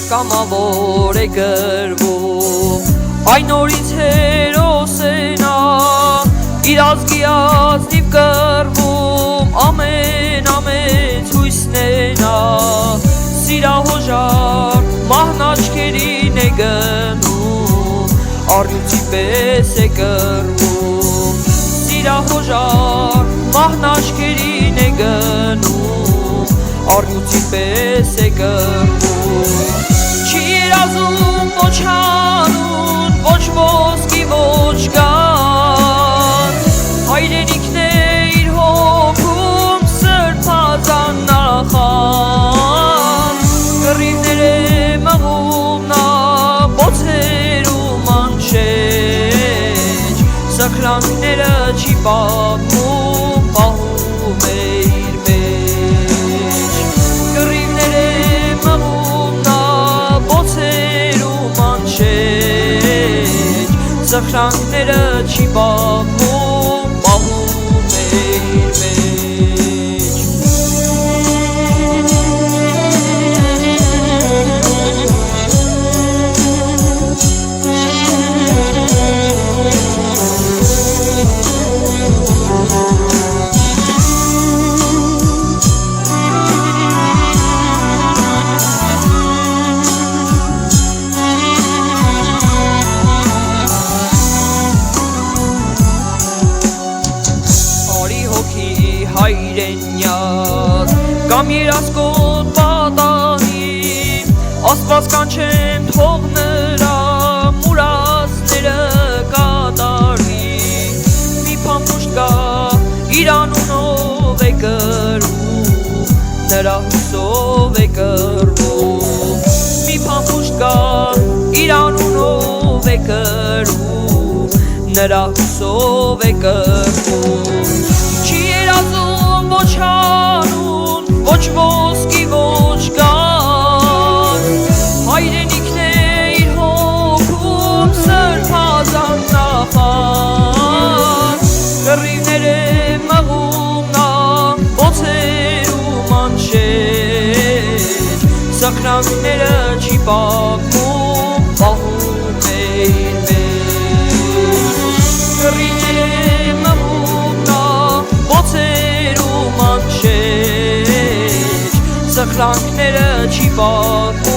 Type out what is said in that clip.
Կամավոր է գրվում, այն օրից հերոս է նա, իր ազգի ազնիվ կռվում, ամեն հույսն է նա, սիրահոժար մահն աչքերին է գնում, առյուծի պես է կռվում, սիրահոժար մահն աչքերին է գնում, առյուծի պես է կռվում, չի երազում ոչ հանուն, ոչ ոսկի, ոչ գան, հայրենիքն է իր հոգում, սրբազան նախան, կռիվներ է մղում նա, բոցերում անշեջ, սխրանքները չի պատմում, պահում է իր մեջ, կռիվներ է մղում նա, բոցերում անշեջ, սխրանքները չի պատմում, պահում է իր մեջ։ Հայրենյաց կամ երասկոտ պատահի, Աստված կանչեմ թող նրա մուրացները կատարի, մի փամուշտ կա իր անունով է կռվում, նրա հույսով է կռվում, մի փամուշտ կա իր անունով է կռվում, նրա հույսով է կռվում, չի երազում ոչ հանուն, ոչ ոսկի, ոչ գան, հայրենիքն է իր հոգում, սրբազան նախան, կռիվներ է մղում նա, բոցերում անշեջ, սխրանքները չի պատմում, պահում է իր մեջ, կռիվներ է մղում նա, բոցերում անշեջ, սխրանքները չի պատմում,